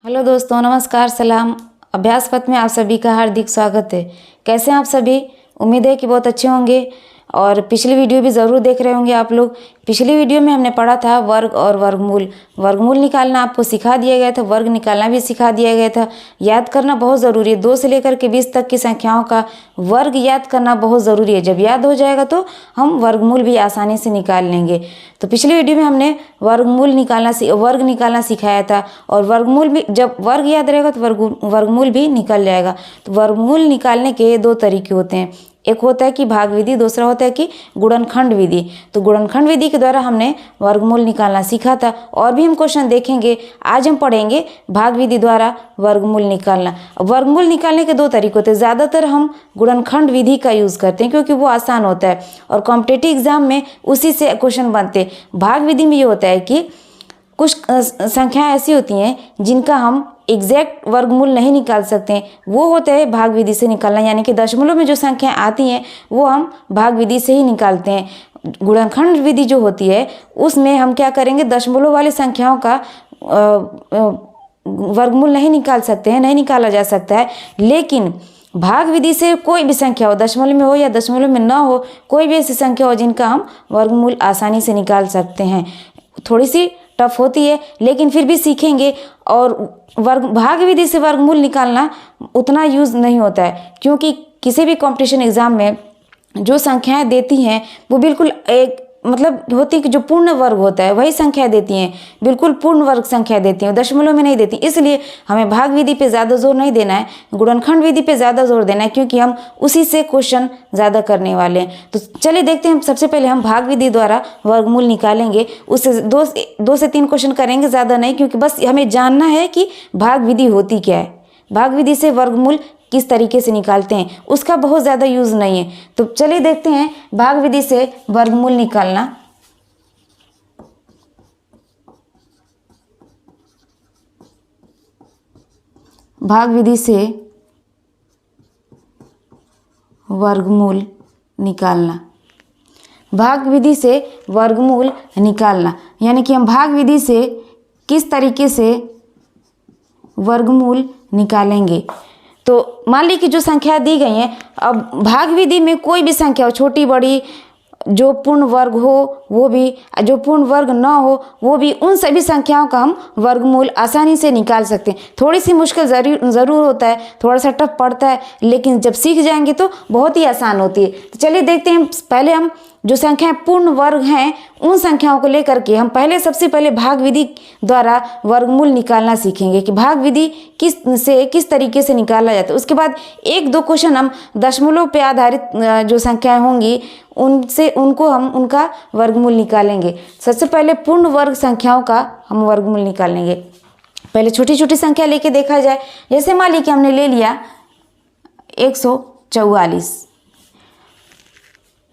Hello दोस्तों, नमस्कार, सलाम। अभ्यास पथ में आप सभी का हार्दिक स्वागत है। कैसे हैं आप सभी? उम्मीद है कि बहुत अच्छे होंगे और पिछली वीडियो भी ज़रूर देख रहे होंगे आप लोग। पिछली वीडियो में हमने पढ़ा था वर्ग और वर्गमूल। वर्गमूल निकालना आपको सिखा दिया गया था, वर्ग निकालना भी सिखा दिया गया था। याद करना बहुत ज़रूरी है। 2 से लेकर के 20 तक की संख्याओं का वर्ग याद करना बहुत ज़रूरी है। जब याद हो जाएगा तो हम वर्गमूल भी आसानी से निकाल लेंगे। तो पिछली वीडियो में हमने वर्ग निकालना सिखाया था और वर्गमूल भी, जब वर्ग याद रहेगा तो वर्गमूल भी निकल जाएगा। तो वर्गमूल निकालने के 2 तरीके होते हैं। एक होता है कि भाग विधि, दूसरा होता है कि गुणनखंड विधि। तो गुणनखंड विधि के द्वारा हमने वर्गमूल निकालना सीखा था और भी हम क्वेश्चन देखेंगे। आज हम पढ़ेंगे भाग विधि द्वारा वर्गमूल निकालना। वर्गमूल निकालने के 2 तरीके होते हैं। ज़्यादातर हम गुणनखंड विधि का यूज़ करते हैं क्योंकि वो आसान होता है और कॉम्पिटिटिव एग्जाम में उसी से क्वेश्चन बनते हैं। भाग विधि में ये होता है कि कुछ संख्याएं ऐसी होती हैं जिनका हम एग्जैक्ट वर्गमूल नहीं निकाल सकते हैं, वो होता है भाग विधि से निकालना। यानी कि दशमलव में जो संख्याएं आती हैं वो हम भाग विधि से ही निकालते हैं। गुणनखंड विधि जो होती है उसमें हम क्या करेंगे, दशमलव वाली संख्याओं का वर्गमूल नहीं निकाल सकते हैं, नहीं निकाला जा सकता है। लेकिन भाग विधि से कोई भी संख्या हो, दशमलव में हो या दशमलव में ना हो, कोई भी ऐसी संख्या हो जिनका हम वर्गमूल आसानी से निकाल सकते हैं। थोड़ी सी टफ होती है लेकिन फिर भी सीखेंगे। और भाग विधि से वर्गमूल निकालना उतना यूज़ नहीं होता है क्योंकि किसी भी कंपटीशन एग्ज़ाम में जो संख्याएं देती हैं वो बिल्कुल एक होती है कि जो पूर्ण वर्ग होता है वही संख्या देती हैं, बिल्कुल पूर्ण वर्ग संख्या देती हैं, दशमलव में नहीं देती। इसलिए हमें भाग विधि पे ज़्यादा जोर नहीं देना है, गुणनखंड विधि पे ज़्यादा जोर देना है क्योंकि हम उसी से क्वेश्चन ज़्यादा करने वाले हैं। तो चलिए देखते हैं। सबसे पहले हम भाग विधि द्वारा वर्गमूल निकालेंगे। उससे 2 से 3 क्वेश्चन करेंगे, ज़्यादा नहीं, क्योंकि बस हमें जानना है कि भाग विधि होती क्या है, भाग विधि से वर्गमूल किस तरीके से निकालते हैं, उसका बहुत ज़्यादा यूज़ नहीं है। तो चलिए देखते हैं भाग विधि से वर्गमूल निकालना। भाग विधि से वर्गमूल निकालना। भाग विधि से वर्गमूल निकालना यानी कि हम भाग विधि से किस तरीके से वर्गमूल निकालेंगे। तो मान ली कि जो संख्या दी गई है, अब भाग विधि में कोई भी संख्या हो, छोटी बड़ी, जो पूर्ण वर्ग हो वो भी, जो पूर्ण वर्ग ना हो वो भी, उन सभी संख्याओं का हम वर्गमूल आसानी से निकाल सकते हैं। थोड़ी सी मुश्किल ज़रूर होता है, थोड़ा सा टफ पड़ता है, लेकिन जब सीख जाएंगे तो बहुत ही आसान होती है। तो चलिए देखते हैं। पहले हम जो संख्याएं पूर्ण वर्ग हैं उन संख्याओं को लेकर के हम सबसे पहले भाग विधि द्वारा वर्गमूल निकालना सीखेंगे कि भाग विधि किस तरीके से निकाला जाता है। उसके बाद 1-2 क्वेश्चन हम दशमलव पे आधारित जो संख्याएं होंगी उनको हम उनका वर्गमूल निकालेंगे। सबसे पहले पूर्ण वर्ग संख्याओं का हम वर्गमूल निकालेंगे। पहले छोटी छोटी संख्या लेके देखा जाए। जैसे मान ली कि हमने ले लिया 144,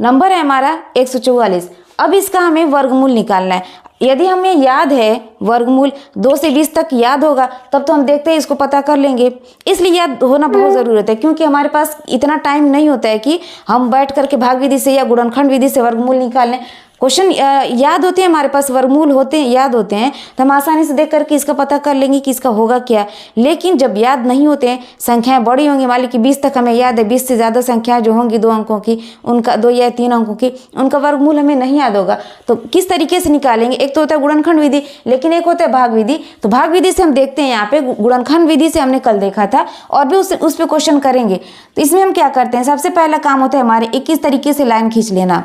नंबर है हमारा 144। अब इसका हमें वर्गमूल निकालना है। यदि हमें याद है वर्गमूल 2 से 20 तक याद होगा तब तो हम देखते हैं इसको पता कर लेंगे। इसलिए याद होना बहुत ज़रूरत है क्योंकि हमारे पास इतना टाइम नहीं होता है कि हम बैठ करके भाग विधि से या गुणनखंड विधि से वर्गमूल निकाल लें। क्वेश्चन याद होते हैं, हमारे पास वर्गमूल होते हैं, याद होते हैं, तो हम आसानी से देख करके इसका पता कर लेंगे कि इसका होगा क्या। लेकिन जब याद नहीं होते हैं, संख्याएं बड़ी होंगी, मान ली कि 20 तक हमें याद है, 20 से ज़्यादा संख्याएं जो होंगी 2 अंकों की, उनका 2 या 3 अंकों की, उनका वर्गमूल हमें नहीं याद होगा। तो किस तरीके से निकालेंगे? एक तो होता है गुणनखंड विधि, लेकिन एक होता है भाग विधि। तो भाग विधि से हम देखते हैं, यहाँ पे गुणनखंड विधि से हमने कल देखा था और भी उस पर क्वेश्चन करेंगे। तो इसमें हम क्या करते हैं, सबसे पहला काम होता है हमारे 21 तरीके से लाइन खींच लेना।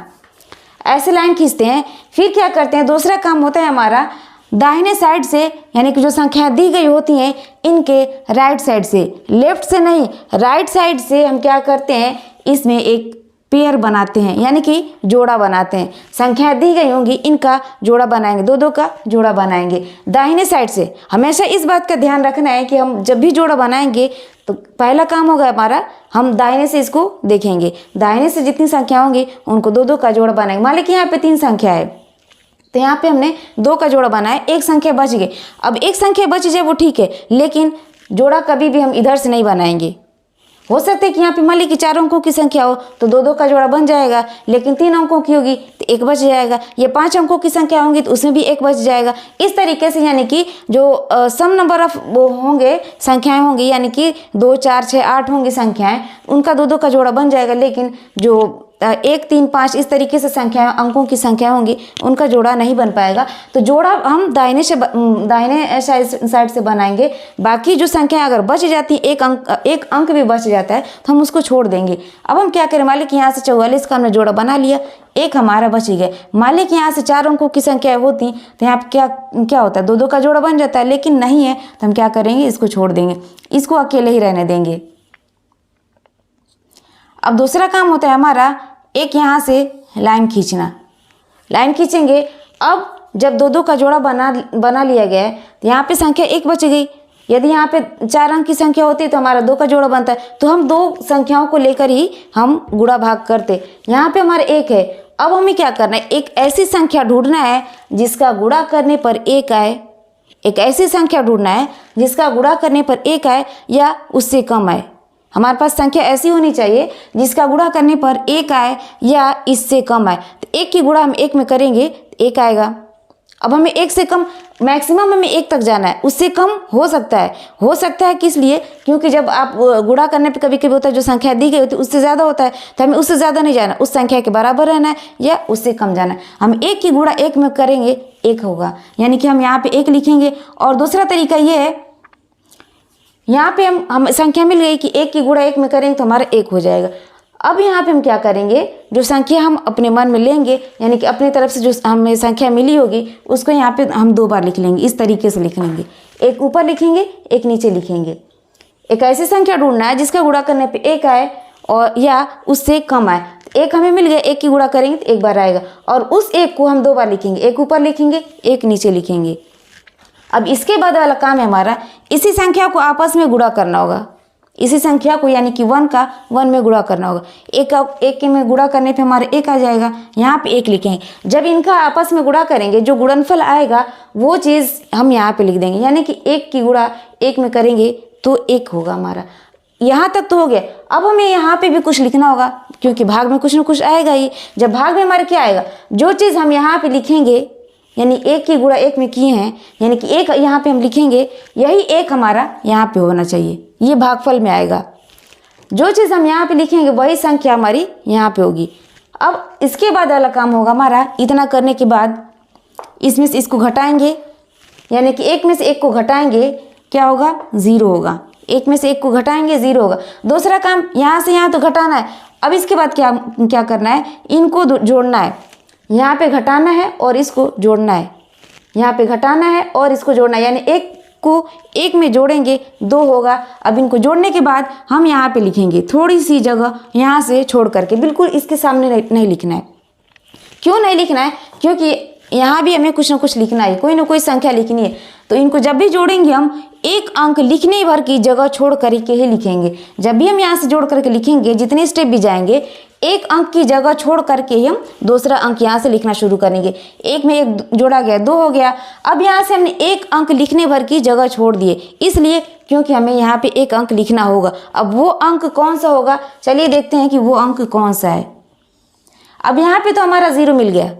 ऐसे लाइन खींचते हैं। फिर क्या करते हैं, दूसरा काम होता है हमारा दाहिने साइड से, यानी कि जो संख्या दी गई होती हैं इनके राइट साइड से, लेफ्ट से नहीं, राइट साइड से हम क्या करते हैं, इसमें एक पेयर बनाते हैं, यानी कि जोड़ा बनाते हैं। संख्या दी गई होंगी, इनका जोड़ा बनाएंगे, 2-2 का जोड़ा बनाएंगे दाहिने साइड से। हमेशा इस बात का ध्यान रखना है कि हम जब भी जोड़ा बनाएंगे तो पहला काम होगा हमारा, हम दाहिने से इसको देखेंगे, दाहिने से जितनी संख्या होंगी उनको 2-2 का जोड़ा बनाएंगे। मान लीजिए यहाँ पे 3 संख्या है तो यहाँ पे हमने 2 का जोड़ा बनाया, एक संख्या बच गई। अब एक संख्या बच जाए वो ठीक है, लेकिन जोड़ा कभी भी हम इधर से नहीं बनाएंगे, हो सकता है कि यहाँ पे मान ली कि 4 अंकों की संख्या हो तो 2 2 का जोड़ा बन जाएगा, लेकिन 3 अंकों की होगी तो 1 बच जाएगा। ये 5 अंकों की संख्या होंगी तो उसमें भी 1 बच जाएगा। इस तरीके से यानी कि जो सम नंबर ऑफ वो होंगे संख्याएं होंगी, यानी कि 2 4 6 8 होंगी संख्याएं, उनका 2 2 का जोड़ा बन जाएगा। लेकिन जो 1 3 5 इस तरीके से संख्या अंकों की संख्या होंगी उनका जोड़ा नहीं बन पाएगा। तो जोड़ा हम दाहिने साइड से बनाएंगे। बाकी जो संख्या अगर बच जाती है, एक अंक भी बच जाता है तो हम उसको छोड़ देंगे। अब हम क्या करें, मान लीजिए कि यहाँ से 44 का हमने जोड़ा बना लिया, एक हमारा बच गया। मान लीजिए कि यहाँ से 4 अंकों की संख्या होती तो यहाँ पे क्या होता है, 2 2 का जोड़ा बन जाता है, लेकिन नहीं है तो हम क्या करेंगे, इसको छोड़ देंगे, इसको अकेले ही रहने देंगे। अब दूसरा काम होता है हमारा एक यहाँ से लाइन खींचना। लाइन खींचेंगे। अब जब 2 2 का जोड़ा बना लिया गया है तो यहाँ पे संख्या 1 बच गई। यदि यहाँ पे 4 अंक की संख्या होती तो हमारा 2 का जोड़ा बनता है, तो हम 2 संख्याओं को लेकर ही हम गुणा भाग करते। यहाँ पे हमारा 1 है। अब हमें क्या करना है, एक ऐसी संख्या ढूंढना है जिसका गुणा करने पर 1 आए। एक ऐसी संख्या ढूंढना है जिसका गुणा करने पर 1 आए या उससे कम आए। हमारे पास संख्या ऐसी होनी चाहिए जिसका गुणा करने पर 1 आए या इससे कम आए। तो 1 की गुणा हम 1 में करेंगे तो 1 आएगा। अब हमें 1 से कम, मैक्सिमम हमें 1 तक जाना है, उससे कम हो सकता है किस लिए, क्योंकि जब आप गुणा करने पे कभी कभी होता है जो संख्या दी गई होती है उससे ज़्यादा होता है, तो हमें उससे ज़्यादा नहीं जाना, उस संख्या के बराबर रहना है या उससे कम जाना है। हम 1 की गुणा 1 में करेंगे 1 होगा, यानी कि हम यहाँ पे 1 लिखेंगे। और दूसरा तरीका ये है, यहाँ पे हम संख्या मिल गई कि 1 की गुणा 1 में करेंगे तो हमारा 1 हो जाएगा। अब यहाँ पे हम क्या करेंगे, जो संख्या हम अपने मन में लेंगे, यानी कि अपनी तरफ से जो हमें संख्या मिली होगी उसको यहाँ पे हम 2 बार लिख लेंगे। इस तरीके से लिख लेंगे, एक ऊपर लिखेंगे, एक नीचे लिखेंगे। एक ऐसी संख्या ढूंढना है जिसका गुणा करने पे 1 आए और या उससे कम आए। 1 हमें मिल गया, 1 की गुणा करेंगे तो 1 बार आएगा, और उस 1 को हम 2 बार लिखेंगे, एक ऊपर लिखेंगे, एक नीचे लिखेंगे। अब इसके बाद वाला काम है हमारा, इसी संख्या को आपस में गुणा करना होगा। इसी संख्या को यानी कि 1 का 1 में गुणा करना होगा। एक में गुणा करने पे हमारा 1 आ जाएगा, यहाँ पे 1 लिखेंगे। जब इनका आपस में गुणा करेंगे जो गुणनफल आएगा वो चीज़ हम यहाँ पे लिख देंगे, यानी कि 1 की गुणा 1 में करेंगे तो 1 होगा हमारा। यहाँ तक तो हो गया। अब हमें यहाँ पे भी कुछ लिखना होगा, क्योंकि भाग में कुछ ना कुछ आएगा ही। जब भाग में हमारे क्या आएगा, जो चीज़ हम यहाँ पे लिखेंगे, यानी 1 की गुणा 1 में किए हैं, यानी कि 1 यहाँ पे हम लिखेंगे, यही 1 हमारा यहाँ पे होना चाहिए, ये भागफल में आएगा। जो चीज़ हम यहाँ पे लिखेंगे वही संख्या हमारी यहाँ पे होगी। अब इसके बाद वाला काम होगा हमारा, इतना करने के बाद इसमें से इसको घटाएंगे, यानी कि 1 में से 1 को घटाएंगे, क्या होगा, 0 होगा। 1 में से 1 को घटाएंगे 0 होगा। दूसरा काम यहाँ से यहाँ तो घटाना है। अब इसके बाद क्या करना है, इनको जोड़ना है। यहाँ पे घटाना है और इसको जोड़ना है, यहाँ पे घटाना है और इसको जोड़ना है, यानी 1 को 1 में जोड़ेंगे 2 होगा। अब इनको जोड़ने के बाद हम यहाँ पे लिखेंगे, थोड़ी सी जगह यहाँ से छोड़ करके, बिल्कुल इसके सामने नहीं लिखना है। क्यों नहीं लिखना है, क्योंकि यहाँ भी हमें कुछ ना कुछ लिखना है, कोई ना कोई संख्या लिखनी है। तो इनको जब भी जोड़ेंगे हम 1 अंक लिखने भर की जगह छोड़ करके ही लिखेंगे। जब भी हम यहाँ से जोड़ करके लिखेंगे, जितने स्टेप भी जाएंगे, 1 अंक की जगह छोड़ करके ही हम दूसरा अंक यहाँ से लिखना शुरू करेंगे। 1 में 1 जोड़ा गया, 2 हो गया। अब यहाँ से हमने 1 अंक लिखने भर की जगह छोड़ दिए, इसलिए क्योंकि हमें यहाँ पे 1 अंक लिखना होगा। अब वो अंक कौन सा होगा, चलिए देखते हैं कि वो अंक कौन सा है। अब यहाँ पे तो हमारा 0 मिल गया।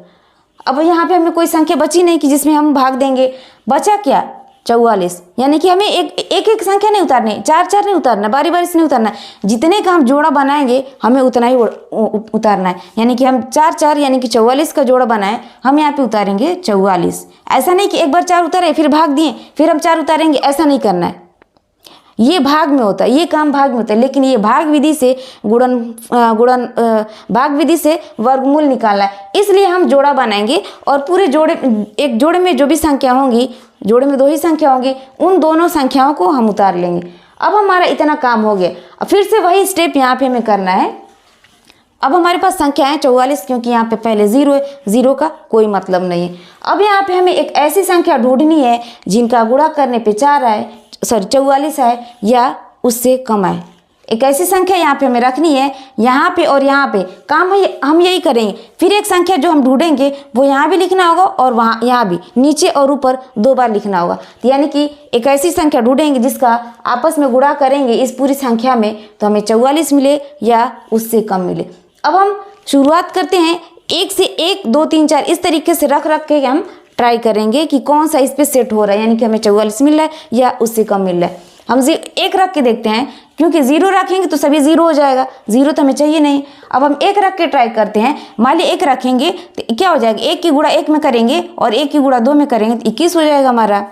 अब यहाँ पे हमें कोई संख्या बची नहीं कि जिसमें हम भाग देंगे। बचा क्या, 44, यानी कि हमें एक संख्या नहीं उतारनी, 4 4 नहीं उतारना, बारी बारी से नहीं उतारना। जितने का हम जोड़ा बनाएंगे हमें उतना ही उतारना है, यानी कि हम 4 4 यानी कि 44 का जोड़ा बनाए, हम यहाँ पे उतारेंगे 44। ऐसा नहीं कि एक बार 4 उतारे फिर भाग दिए फिर हम 4 उतारेंगे, ऐसा नहीं करना है। ये भाग में होता है, ये काम भाग में होता है, लेकिन ये भाग विधि से भाग विधि से वर्गमूल निकालना है। इसलिए हम जोड़ा बनाएंगे और पूरे एक जोड़े में जो भी संख्या होंगी, जोड़े में 2 ही संख्या होंगी, उन दोनों संख्याओं को हम उतार लेंगे। अब हमारा इतना काम हो गया। अब फिर से वही स्टेप यहाँ पे हमें करना है। अब हमारे पास संख्या है 44, क्योंकि यहाँ पे पहले 0 है, 0 का कोई मतलब नहीं है। अब यहाँ पे हमें एक ऐसी संख्या ढूंढनी है जिनका गुणा करने पे 44 आए या उससे कम आए। एक ऐसी संख्या यहाँ पे हमें रखनी है, यहाँ पे और यहाँ पे काम हम यही करेंगे। फिर एक संख्या जो हम ढूंढेंगे वो यहाँ भी लिखना होगा और वहाँ यहाँ भी नीचे और ऊपर 2 बार लिखना होगा। तो यानी कि एक ऐसी संख्या ढूंढेंगे जिसका आपस में गुणा करेंगे इस पूरी संख्या में तो हमें 44 मिले या उससे कम मिले। अब हम शुरुआत करते हैं 1 से 1 2 3 4 इस तरीके से रख के हम ट्राई करेंगे कि कौन सा इस पे सेट हो रहा है, यानी कि हमें 44 मिल रहा है या उससे कम मिल रहा है। हम 1 रख के देखते हैं, क्योंकि 0 रखेंगे तो सभी 0 हो जाएगा, 0 तो हमें चाहिए नहीं। अब हम 1 रख के ट्राई करते हैं। मान लीजिए 1 रखेंगे तो क्या हो जाएगा, 1 की गुणा 1 में करेंगे और 1 की गुणा 2 में करेंगे तो 21 हो जाएगा हमारा।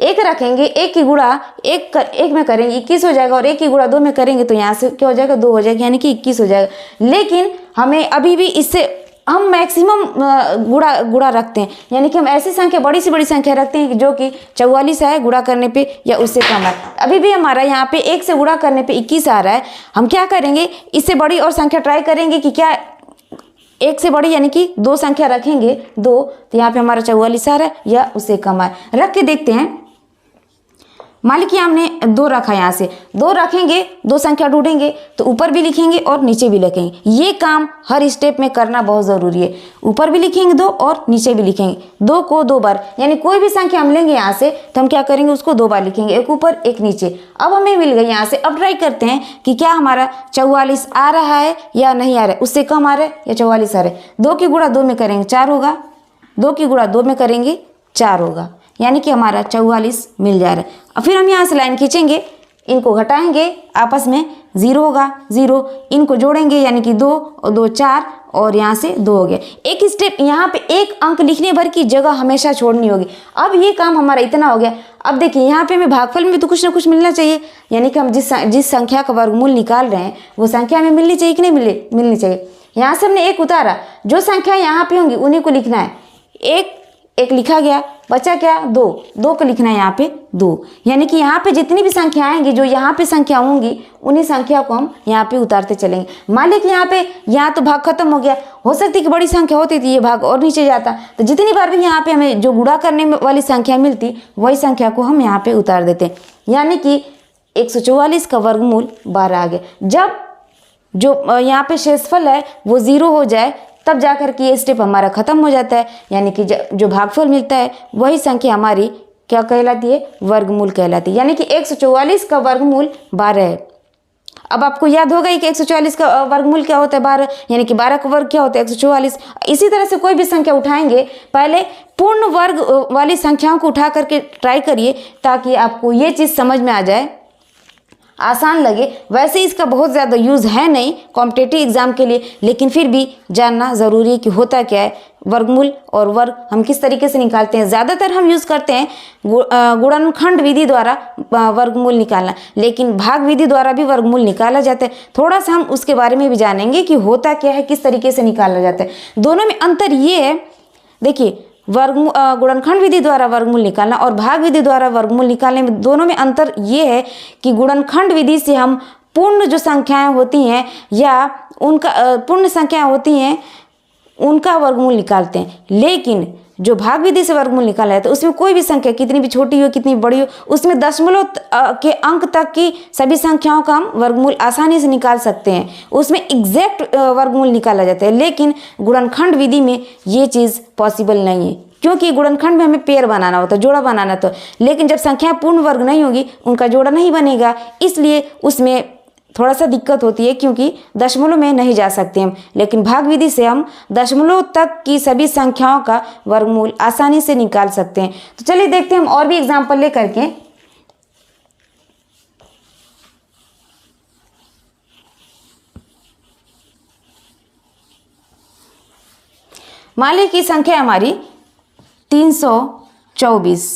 1 रखेंगे, 1 की गुणा 1 में करेंगे 21 हो जाएगा और 1 की गुणा 2 में करेंगे तो यहाँ से क्या हो जाएगा 2 हो जाएगा, यानी कि 21 हो जाएगा। लेकिन हमें अभी भी इससे हम मैक्सिमम गुणा रखते हैं, यानी कि हम ऐसी संख्या बड़ी से बड़ी संख्या रखते हैं जो कि 44 है गुणा करने पे या उससे कम है। अभी भी हमारा यहाँ पे 1 से गुणा करने पे 21 आ रहा है। हम क्या करेंगे, इससे बड़ी और संख्या ट्राई करेंगे कि क्या 1 से बड़ी, यानी कि 2 संख्या रखेंगे 2 तो यहाँ पे हमारा 44 आ रहा है या उससे कम है। रख के देखते हैं। मान लीजिए हमने 2 रखा, यहाँ से 2 रखेंगे, 2 संख्या ढूंढेंगे तो ऊपर भी लिखेंगे और नीचे भी लिखेंगे। ये काम हर स्टेप में करना बहुत ज़रूरी है। ऊपर भी लिखेंगे 2 और नीचे भी लिखेंगे। 2 को 2 बार, यानी कोई भी संख्या हम लेंगे यहाँ से तो हम क्या करेंगे, उसको 2 बार लिखेंगे, एक ऊपर एक नीचे। अब हमें मिल गई यहाँ से। अब ट्राई करते हैं कि क्या हमारा 44 आ रहा है या नहीं आ रहा है, उससे कम आ रहा है या 44 आ रहा है। 2 की गुणा 2 में करेंगे 4 होगा, 2 की गुणा 2 में करेंगे 4 होगा, यानी कि हमारा 44 मिल जा रहा है। और फिर हम यहाँ से लाइन खींचेंगे, इनको घटाएंगे, आपस में 0 होगा 0, इनको जोड़ेंगे यानी कि 2 और 2 4 और यहाँ से 2 हो गया। एक स्टेप यहाँ पे एक अंक लिखने भर की जगह हमेशा छोड़नी होगी। अब ये काम हमारा इतना हो गया। अब देखिए यहाँ पे हमें भागफल में तो कुछ ना कुछ मिलना चाहिए, यानी कि हम जिस संख्या का वर्गमूल निकाल रहे हैं वो संख्या हमें मिलनी चाहिए कि नहीं मिलनी चाहिए। यहाँ से हमने 1 उतारा, जो संख्या यहाँ पे होंगी उन्हीं को लिखना है। 1 लिखा गया, बचा क्या 2 को लिखना है यहाँ पे 2, यानी कि यहाँ पे जितनी भी संख्या आएंगी जो यहाँ पे संख्या होंगी उन्हीं संख्या को हम यहाँ पे उतारते चलेंगे। मान लीजिए कि यहाँ तो भाग खत्म हो गया, हो सकती है कि बड़ी संख्या होती थी ये भाग और नीचे जाता, तो जितनी बार भी यहाँ पे हमें जो गुणा करने वाली संख्या मिलती वही संख्या को हम यहाँ पे उतार देते, यानी कि 144 का वर्गमूल 12 आ गया। जब जो यहाँ पे शेषफल है वो 0 हो जाए तब जाकर के ये स्टेप हमारा खत्म हो जाता है, यानी कि जो भागफल मिलता है वही संख्या हमारी क्या कहलाती है, वर्गमूल कहलाती है। यानी कि 144 का वर्गमूल 12 है। अब आपको याद होगा कि 144 का वर्गमूल क्या होता है 12, यानी कि 12 का वर्ग क्या होता है 144। इसी तरह से कोई भी संख्या उठाएंगे पहले पूर्ण वर्ग वाली संख्याओं को उठा करके ट्राई करिए ताकि आपको ये चीज़ समझ में आ जाए, आसान लगे। वैसे इसका बहुत ज़्यादा यूज़ है नहीं कॉम्पिटिटिव एग्जाम के लिए, लेकिन फिर भी जानना ज़रूरी है कि होता क्या है, वर्गमूल और वर्ग हम किस तरीके से निकालते हैं। ज़्यादातर हम यूज़ करते हैं गुणनखंड विधि द्वारा वर्गमूल निकालना, लेकिन भाग विधि द्वारा भी वर्गमूल निकाला जाता है। थोड़ा सा हम उसके बारे में भी जानेंगे कि होता क्या है, किस तरीके से निकाला जाता है। दोनों में अंतर ये है, देखिए गुणनखंड विधि द्वारा वर्गमूल निकालना और भाग विधि द्वारा वर्गमूल निकालने में दोनों में अंतर ये है कि गुणनखंड विधि से हम पूर्ण जो संख्याएं होती हैं या उनका पूर्ण संख्याएं होती हैं उनका वर्गमूल निकालते हैं, लेकिन जो भाग विधि से वर्गमूल निकाला है तो उसमें कोई भी संख्या कितनी भी छोटी हो कितनी बड़ी हो उसमें दशमलव के अंक तक की सभी संख्याओं का हम वर्गमूल आसानी से निकाल सकते हैं, उसमें एग्जैक्ट वर्गमूल निकाला जाता है। लेकिन गुणनखंड विधि में ये चीज़ पॉसिबल नहीं है, क्योंकि गुणनखंड में हमें पेयर बनाना होता है, जोड़ा बनाना तो, लेकिन जब संख्या पूर्ण वर्ग नहीं होगी उनका जोड़ा नहीं बनेगा, इसलिए उसमें थोड़ा सा दिक्कत होती है क्योंकि दशमलव में नहीं जा सकते हम। लेकिन भाग विधि से हम दशमलव तक की सभी संख्याओं का वर्गमूल आसानी से निकाल सकते हैं। तो चलिए देखते हैं हम और भी एग्जाम्पल ले करके। मान लीजिए कि संख्या हमारी 324,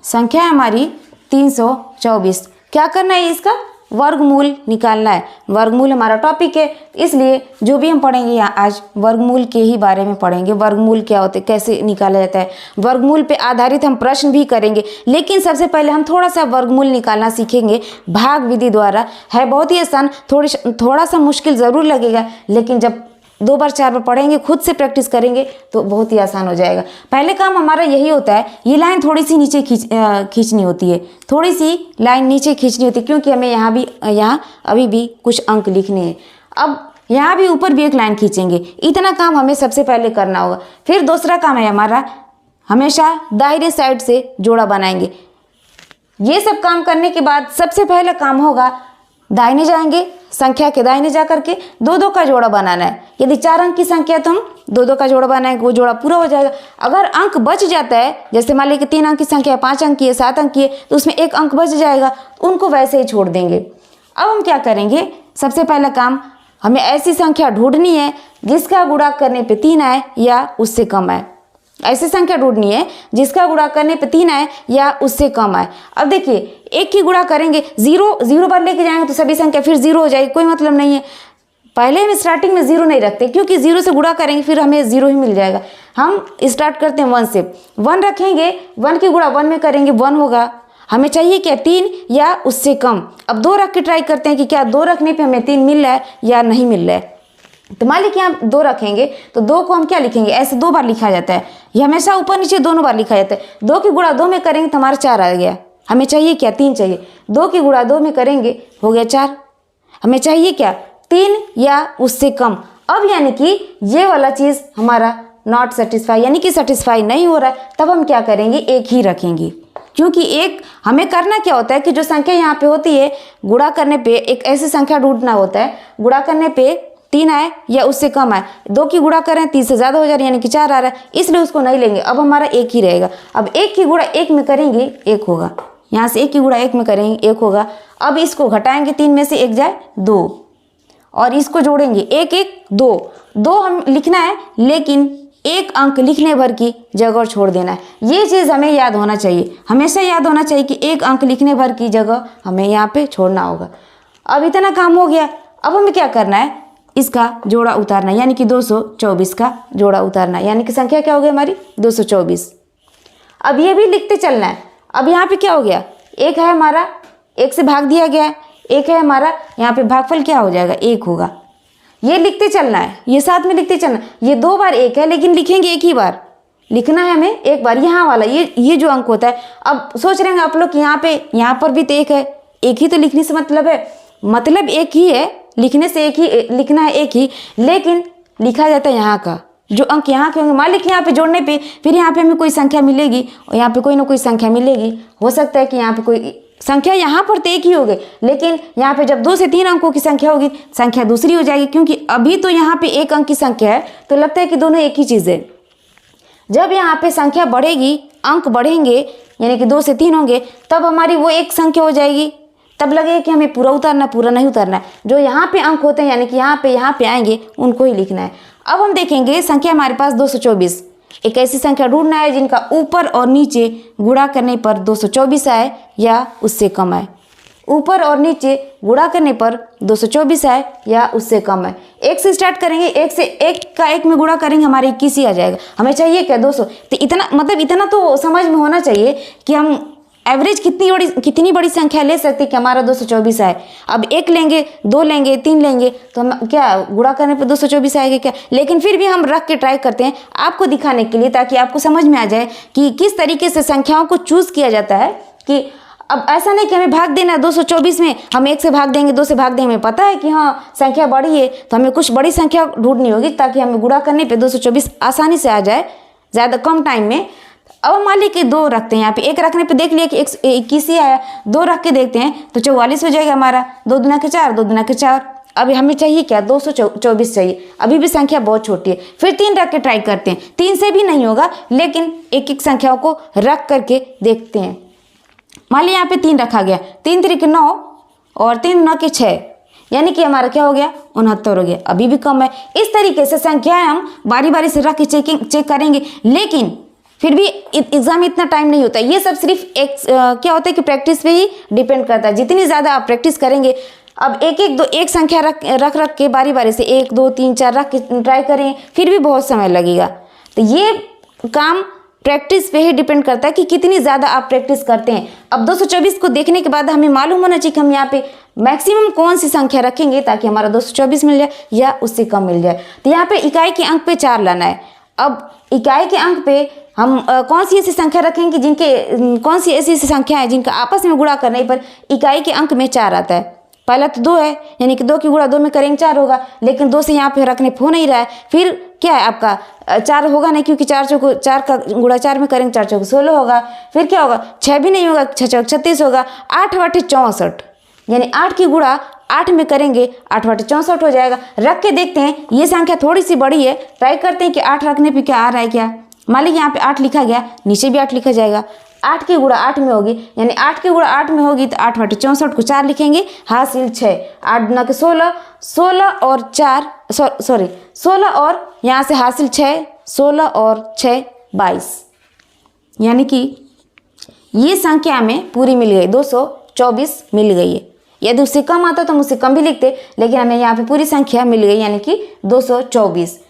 संख्या हमारी 324। क्या करना है, इसका वर्गमूल निकालना है। वर्गमूल हमारा टॉपिक है, इसलिए जो भी हम पढ़ेंगे यहाँ आज वर्गमूल के ही बारे में पढ़ेंगे। वर्गमूल क्या होते हैं, कैसे निकाला जाता है, वर्गमूल पे आधारित हम प्रश्न भी करेंगे। लेकिन सबसे पहले हम थोड़ा सा वर्गमूल निकालना सीखेंगे भाग विधि द्वारा। है बहुत ही आसान, थोड़ा सा मुश्किल ज़रूर लगेगा, लेकिन जब 2 बार 4 बार पढ़ेंगे, खुद से प्रैक्टिस करेंगे तो बहुत ही आसान हो जाएगा। पहले काम हमारा यही होता है, ये लाइन थोड़ी सी नीचे खींचनी होती है, थोड़ी सी लाइन नीचे खींचनी होती है, क्योंकि हमें यहाँ अभी भी कुछ अंक लिखने हैं। अब यहाँ भी ऊपर भी एक लाइन खींचेंगे। इतना काम हमें सबसे पहले करना होगा। फिर दूसरा काम है हमारा, हमेशा दाहिने साइड से जोड़ा बनाएंगे। ये सब काम करने के बाद सबसे पहला काम होगा, दाहिने जाएंगे, संख्या के दाहिने जा करके 2-2 का जोड़ा बनाना है। यदि 4 अंक की संख्या है तो हम 2-2 का जोड़ा बनाएंगे, वो जोड़ा पूरा हो जाएगा। अगर अंक बच जाता है, जैसे मान लीजिए 3 अंक की संख्या है, 5 अंक की है, 7 अंक की है, तो उसमें 1 अंक बच जाएगा, उनको वैसे ही छोड़ देंगे। अब हम क्या करेंगे, सबसे पहला काम, हमें ऐसी संख्या ढूंढनी है जिसका गुणा करने पे 3 आए या उससे कम आए। ऐसी संख्या ढूंढनी है जिसका गुणा करने पे 3 आए या उससे कम आए। अब देखिए, एक की गुणा करेंगे, 0 बार लेके जाएंगे तो सभी संख्या फिर 0 हो जाएगी, कोई मतलब नहीं है। पहले हम स्टार्टिंग में 0 नहीं रखते, क्योंकि 0 से गुणा करेंगे फिर हमें 0 ही मिल जाएगा। हम स्टार्ट करते हैं 1 से, 1 रखेंगे, 1 की गुणा 1 में करेंगे, 1 होगा। हमें चाहिए क्या, 3 या उससे कम। अब 2 रख के ट्राई करते हैं कि क्या 2 रखने पे हमें 3 मिल रहा है या नहीं मिल रहा है। तो मान लीजिए आप 2 रखेंगे तो 2 को हम क्या लिखेंगे, ऐसे 2 बार लिखा जाता है, ये हमेशा ऊपर नीचे दोनों बार लिखा जाता है। 2 की गुणा 2 में करेंगे तो हमारा 4 आ गया। हमें चाहिए क्या, 3 चाहिए। 2 की गुणा 2 में करेंगे, हो गया 4। हमें चाहिए क्या, 3 या उससे कम। अब यानी कि ये वाला चीज़ हमारा नॉट सेटिस्फाई, यानी कि सेटिस्फाई नहीं हो रहा है, तब हम क्या करेंगे, 1 ही रखेंगे। क्योंकि एक हमें करना क्या होता है कि जो संख्या यहाँ पे होती है, गुणा करने पे एक ऐसी संख्या ढूंढना होता है, गुणा करने पे 3 आए या उससे कम आए। 2 की गुणा करें 3 से ज़्यादा हो जा रही है, यानी कि 4 आ रहा है, इसलिए उसको नहीं लेंगे। अब हमारा 1 ही रहेगा। अब 1 की गुणा 1 में करेंगे, 1 होगा। यहाँ से 1 की गुणा 1 में करेंगे, 1 होगा। अब इसको घटाएंगे, 3 में से 1 जाए 2, और इसको जोड़ेंगे 1 1 2 2 हम लिखना है, लेकिन 1 अंक लिखने भर की जगह छोड़ देना है। ये चीज़ हमें याद होना चाहिए, हमेशा याद होना चाहिए कि 1 अंक लिखने भर की जगह हमें यहाँ पे छोड़ना होगा। अब इतना काम हो गया। अब हमें क्या करना है, इसका जोड़ा उतारना, यानी कि 224 का जोड़ा उतारना, यानी कि संख्या क्या हो गई हमारी, 224। अब ये भी लिखते चलना है। अब यहाँ पे क्या हो गया, 1 है हमारा, 1 से भाग दिया गया है, 1 है हमारा, यहाँ पे भागफल क्या हो जाएगा, 1 होगा। ये लिखते चलना है, ये साथ में लिखते चलना। ये 2 बार 1 है, लेकिन लिखेंगे 1 ही बार, लिखना है हमें 1 बार। यहाँ वाला ये जो अंक होता है, अब सोच रहे हैं आप लोग कि यहाँ पर भी तो 1 है, 1 ही तो लिखने से मतलब है, मतलब 1 ही है, लिखने से 1 ही लिखना है, 1 ही, लेकिन लिखा जाता है यहाँ का, जो अंक यहाँ के होंगे। मान लीजिए यहाँ पे जोड़ने पे फिर यहाँ पे हमें कोई संख्या मिलेगी और यहाँ पे कोई ना कोई संख्या मिलेगी। हो सकता है कि यहाँ पे कोई संख्या, यहाँ पर तो 1 ही हो गई, लेकिन यहाँ पे जब 2 से 3 अंकों की संख्या होगी, संख्या दूसरी हो जाएगी, क्योंकि अभी तो यहाँ पे 1 अंक की संख्या है, तो लगता है कि दोनों एक ही चीज़ है। जब यहाँ पे संख्या बढ़ेगी, अंक बढ़ेंगे, यानी कि 2 से 3 होंगे, तब हमारी वो एक संख्या हो जाएगी, तब लगेगा कि हमें पूरा उतारना, पूरा नहीं उतारना है। जो यहाँ पे अंक होते हैं, यानी कि यहाँ पे आएंगे, उनको ही लिखना है। अब हम देखेंगे संख्या हमारे पास 224, एक ऐसी संख्या ढूंढना है जिनका ऊपर और नीचे गुणा करने पर 224 आए या उससे कम आए। ऊपर और नीचे गुणा करने पर 224 आए या उससे कम आए। 1 से स्टार्ट करेंगे, 1 से 1 का 1 में गुणा करेंगे, हमारे 21 ही आ जाएगा। हमें चाहिए क्या, 200। तो इतना मतलब इतना तो समझ में होना चाहिए कि हम एवरेज कितनी बड़ी संख्या ले सकते कि हमारा 224 आए। अब 1 लेंगे, 2 लेंगे, 3 लेंगे, तो हम क्या गुणा करने पे 224 आएगा क्या। लेकिन फिर भी हम रख के ट्राई करते हैं आपको दिखाने के लिए, ताकि आपको समझ में आ जाए कि किस तरीके से संख्याओं को चूज़ किया जाता है। कि अब ऐसा नहीं कि हमें भाग देना है 224 में, हम 1 से भाग देंगे, 2 से भाग देंगे, हमें पता है कि हाँ संख्या बड़ी है, तो हमें कुछ बड़ी संख्या ढूंढनी होगी ताकि हमें गुणा करने पे 224 आसानी से आ जाए, ज़्यादा कम टाइम में। अब मान लीजिए 2 रखते हैं, यहाँ पे 1 रखने पे देख लिया कि 21 ही आया, 2 रख के देखते हैं तो 44 हो जाएगा हमारा। 2 दूना के 4, 2 दूना के 4। अब हमें चाहिए क्या, 224 चाहिए, अभी भी संख्या बहुत छोटी है। फिर 3 रख के ट्राई करते हैं, 3 से भी नहीं होगा, लेकिन एक संख्याओं को रख करके देखते हैं। मान लीजिए यहाँ पे 3 रखा गया, 3 3 के 9 और 3 9 के 6, यानी कि हमारा क्या हो गया, 69 हो गया, अभी भी कम है। इस तरीके से संख्याएं हम बारी बारी से रख के चेक करेंगे, लेकिन फिर भी एग्जाम में इतना टाइम नहीं होता। ये सब सिर्फ क्या होता है कि प्रैक्टिस पे ही डिपेंड करता है। जितनी ज़्यादा आप प्रैक्टिस करेंगे, अब एक संख्या रख के बारी बारी से 1 2 3 4 रख के ट्राई करें, फिर भी बहुत समय लगेगा। तो ये काम प्रैक्टिस पे ही डिपेंड करता है कि कितनी ज़्यादा आप प्रैक्टिस करते हैं। अब 224 को देखने के बाद हमें मालूम होना चाहिए कि हम यहाँ पे मैक्सिमम कौन सी संख्या रखेंगे ताकि हमारा 224 मिल जाए या उससे कम मिल जाए। तो यहाँ पे इकाई के अंक पे 4 लाना है। अब इकाई के अंक पे हम कौन सी ऐसी संख्या रखेंगे कौन सी ऐसी संख्या है जिनका आपस में गुणा करने पर इकाई के अंक में 4 आता है। पहला तो 2 है, यानी कि 2 की गुणा 2 में करेंगे 4 होगा, लेकिन 2 से यहाँ पे रखने हो नहीं रहा है। फिर क्या है आपका 4 होगा नहीं, क्योंकि 4 का गुणा 4 में करेंगे 4 चौक 16 होगा। फिर क्या होगा 6 भी नहीं होगा, 6 चौक 36 होगा। 8 बटे 64, यानी 8 की गुणा 8 में करेंगे 8 बटे 64 हो जाएगा। रख के देखते हैं, ये संख्या थोड़ी सी बड़ी है, ट्राई करते हैं कि 8 रखने पे क्या आ रहा है। क्या मान लीजिए यहाँ पे 8 लिखा गया, नीचे भी 8 लिखा जाएगा। 8 की गुणा 8 में होगी, यानी 8 की गुणा 8 में होगी तो 8 बटे 64 को 4 लिखेंगे, हासिल 6। 8 गुना के 16, 16 और 4 सॉरी 16 और यहाँ से हासिल 6, 16 और 6 22, यानी कि ये संख्या हमें पूरी मिल गई, 224 मिल गई है। यदि उससे कम आता तो हम उससे कम भी लिखते, लेकिन हमें यहाँ पे पूरी संख्या मिल गई, यानी कि 224।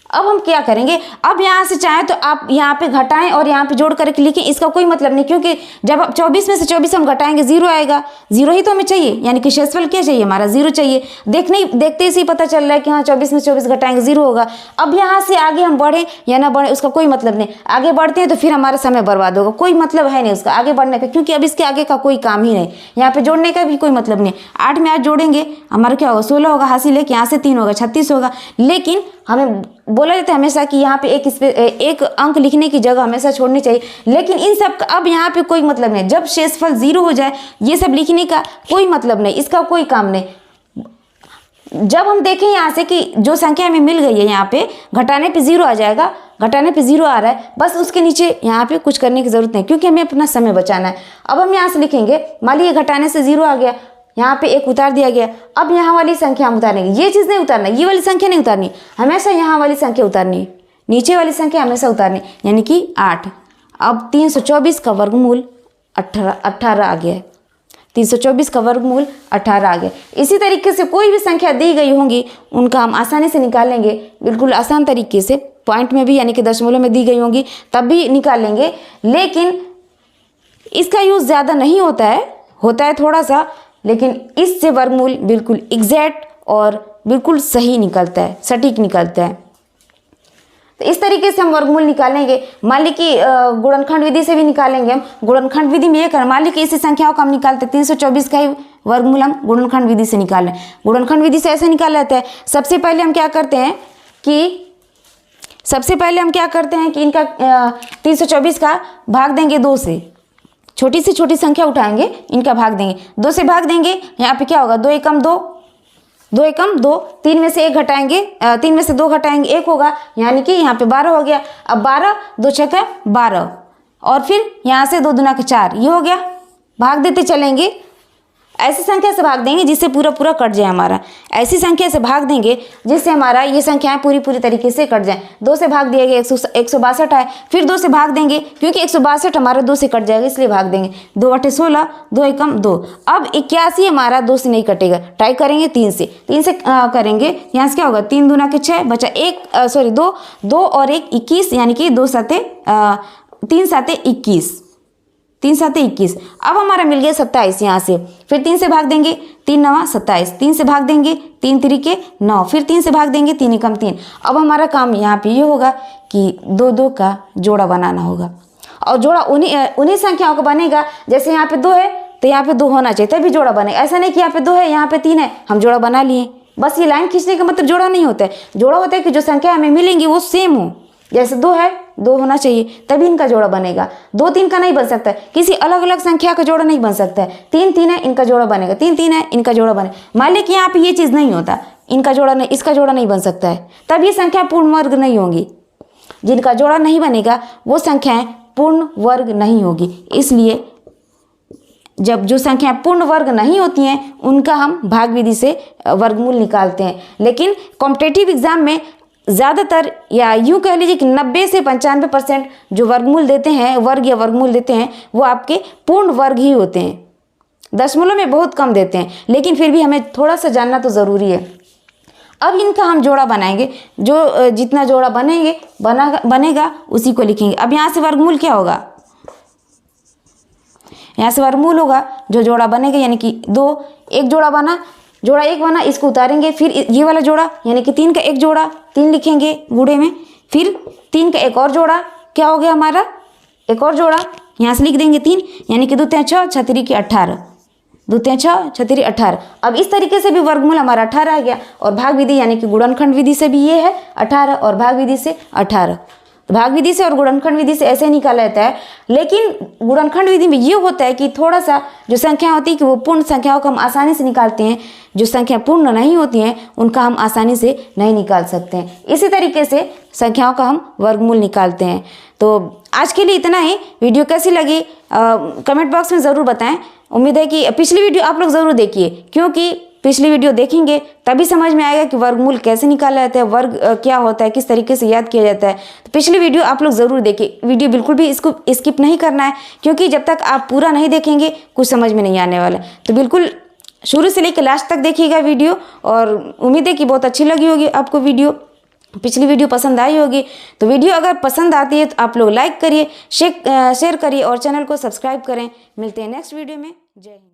अब हम क्या करेंगे, अब यहाँ से चाहे तो आप यहाँ पे घटाएं और यहाँ पे जोड़ करके लिखें, इसका कोई मतलब नहीं, क्योंकि जब आप 24 में से 24 हम घटाएंगे 0 आएगा। 0 ही तो हमें चाहिए, यानी कि शेषफल क्या चाहिए हमारा 0 चाहिए। देखते ही पता चल रहा है कि हाँ 24 में 24 घटाएंगे 0 होगा। अब यहाँ से आगे हम बढ़ें या ना बढ़ें उसका कोई मतलब नहीं। आगे बढ़ते हैं तो फिर हमारा समय बर्बाद होगा, कोई मतलब है नहीं उसका आगे बढ़ने का, क्योंकि अब इसके आगे का कोई काम ही नहीं। यहाँ पे जोड़ने का भी कोई मतलब नहीं। 8 में 8 जोड़ेंगे हमारा क्या होगा 16 होगा, हासिल है कि यहाँ से 3 होगा 36 होगा। लेकिन हमें बोला जाता है हमेशा कि यहाँ पे एक अंक लिखने की जगह हमेशा छोड़नी चाहिए, लेकिन इन सब का अब यहाँ पे कोई मतलब नहीं। जब शेषफल 0 हो जाए ये सब लिखने का कोई मतलब नहीं, इसका कोई काम नहीं। जब हम देखें यहाँ से कि जो संख्या हमें मिल गई है यहाँ पे घटाने पे 0 आ जाएगा, घटाने पे 0 आ रहा है, बस उसके नीचे यहाँ पे कुछ करने की जरूरत नहीं, क्योंकि हमें अपना समय बचाना है। अब हम यहाँ से लिखेंगे, मान लीजिए घटाने से 0 आ गया, यहाँ पे 1 उतार दिया गया। अब यहाँ वाली संख्या हम उतारेंगे, ये चीज़ नहीं उतारना, ये वाली संख्या नहीं उतारनी, हमेशा यहाँ वाली संख्या उतारनी है, नीचे वाली संख्या हमेशा उतारनी, यानी कि 8। अब 324 का वर्गमूल 18 आ गया है। 324 का वर्गमूल 18 आ गया। इसी तरीके से कोई भी संख्या दी गई होंगी उनका हम आसानी से निकाल लेंगे, बिल्कुल आसान तरीके से, पॉइंट में भी यानी कि दशमलव में दी गई होंगी तब भी निकाल लेंगे। लेकिन इसका यूज़ ज़्यादा नहीं होता है थोड़ा सा, लेकिन इससे वर्गमूल बिल्कुल एग्जैक्ट और बिल्कुल सही निकलता है, सटीक निकलता है। तो इस तरीके से हम वर्गमूल निकालेंगे। मान ली कि गुणनखंड विधि से भी निकालेंगे हम। गुणनखंड विधि में ये कर, मान ली कि इसी संख्याओं का हम निकालते 324 का ही वर्गमूल हम गुणनखंड विधि से निकाल लें। गुणनखंड विधि से ऐसे निकाल लेते हैं। सबसे पहले हम क्या करते हैं कि इनका 324 का भाग देंगे 2 से, छोटी से छोटी संख्या उठाएंगे, इनका भाग देंगे 2 से, भाग देंगे। यहाँ पे क्या होगा 2 एकम 2, 2 एकम 2, 3 में से 1 घटाएंगे, 3 में से 2 घटाएंगे 1 होगा, यानी कि यहाँ पे 12 हो गया। अब 12 2 छक्का 12, और फिर यहाँ से 2 दूना का 4, ये हो गया। भाग देते चलेंगे, ऐसी संख्या से भाग देंगे जिससे पूरा पूरा कट जाए हमारा, ऐसी संख्या से भाग देंगे जिससे हमारा ये संख्याएं पूरी तरीके से कट जाए। 2 से भाग दिया गया 162 है, फिर 2 से भाग देंगे, क्योंकि 162 हमारा 2 से कट जाएगा इसलिए भाग देंगे। 2 बटे 16, 2 एकम 2। अब 81 हमारा 2 से नहीं कटेगा, ट्राई करेंगे 3 से करेंगे। यहाँ से क्या होगा 3 दूना के 6 बचा 2 और 1 21, यानी कि 3 7 21, 3 7 21। अब हमारा मिल गया 27 यहाँ से, फिर 3 से भाग देंगे, 3 9 27, 3 से भाग देंगे 3 3 9, फिर 3 से भाग देंगे 3 एकम 3। अब हमारा काम यहाँ पे ये होगा कि 2 का जोड़ा बनाना होगा, और जोड़ा उन्हीं संख्याओं का बनेगा। जैसे यहाँ पे 2 है तो यहाँ पे 2 होना चाहिए तभी जोड़ा बनेगा, ऐसा नहीं कि यहाँ पे 2 है यहाँ पे 3 है हम जोड़ा बना लिए। बस ये लाइन खींचने का मतलब जोड़ा नहीं होता है। जोड़ा होता है कि जो संख्या हमें मिलेंगी वो सेम हो, जैसे 2 है 2 होना चाहिए तभी इनका जोड़ा बनेगा। 2 3 का नहीं बन सकता, किसी अलग अलग संख्या का जोड़ा नहीं बन सकता है। 3 3 है इनका जोड़ा बनेगा, 3 3 है इनका जोड़ा बनेगा। मान ली कि यहाँ पे ये चीज़ नहीं होता, इनका जोड़ा नहीं, इसका जोड़ा नहीं बन सकता है, तब ये संख्या पूर्ण वर्ग नहीं होंगी। जिनका जोड़ा नहीं बनेगा वो संख्याएं पूर्ण वर्ग नहीं होगी। इसलिए जब जो संख्या पूर्ण वर्ग नहीं होती हैं उनका हम भाग विधि से वर्गमूल निकालते हैं। लेकिन कॉम्पिटिटिव एग्जाम में ज़्यादातर, या यूँ कह लीजिए कि 90 से 95% जो वर्गमूल देते हैं, वर्ग या वर्गमूल देते हैं, वो आपके पूर्ण वर्ग ही होते हैं। दशमलव में बहुत कम देते हैं, लेकिन फिर भी हमें थोड़ा सा जानना तो ज़रूरी है। अब इनका हम जोड़ा बनाएंगे, जो जितना जोड़ा बनेगा उसी को लिखेंगे। अब यहाँ से वर्गमूल क्या होगा, यहाँ से वर्गमूल होगा, जो जोड़ा बनेगा यानी कि 2, एक जोड़ा बना, जोड़ा 1 बना, इसको उतारेंगे, फिर ये वाला जोड़ा यानी कि 3 का एक जोड़ा 3 लिखेंगे गुणे में, फिर 3 का एक और जोड़ा क्या हो गया हमारा, एक और जोड़ा यहाँ से लिख देंगे 3, यानी कि 2 3 6 6 3 की 18, 2 3 6 6 3 18। अब इस तरीके से भी वर्गमूल हमारा 18 आ गया। और भाग विधि यानी कि गुणनखंड विधि से भी ये है 18 और भाग विधि से 18। तो भाग विधि से और गुणनखंड विधि से ऐसे निकाला जाता है। लेकिन गुणनखंड विधि में ये होता है कि थोड़ा सा जो संख्या होती है कि वो पूर्ण संख्याओं को हम आसानी से निकालते हैं, जो संख्या पूर्ण नहीं होती हैं उनका हम आसानी से नहीं निकाल सकते हैं। इसी तरीके से संख्याओं का हम वर्गमूल निकालते हैं। तो आज के लिए इतना ही। वीडियो कैसी लगी कमेंट बॉक्स में ज़रूर बताएं। उम्मीद है कि पिछली वीडियो आप लोग ज़रूर देखिए, क्योंकि पिछली वीडियो देखेंगे तभी समझ में आएगा कि वर्गमूल कैसे निकाला जाता है, वर्ग क्या होता है, किस तरीके से याद किया जाता है। तो पिछली वीडियो आप लोग ज़रूर देखिए। वीडियो बिल्कुल भी इसको स्किप नहीं करना है, क्योंकि जब तक आप पूरा नहीं देखेंगे कुछ समझ में नहीं आने वाला। तो बिल्कुल शुरू से लेकर लास्ट तक देखिएगा वीडियो। और उम्मीद है कि बहुत अच्छी लगी होगी आपको वीडियो, पिछली वीडियो पसंद आई होगी। तो वीडियो अगर पसंद आती है तो आप लोग लाइक करिए, शेयर करिए और चैनल को सब्सक्राइब करें। मिलते हैं नेक्स्ट वीडियो में। जय हिंद।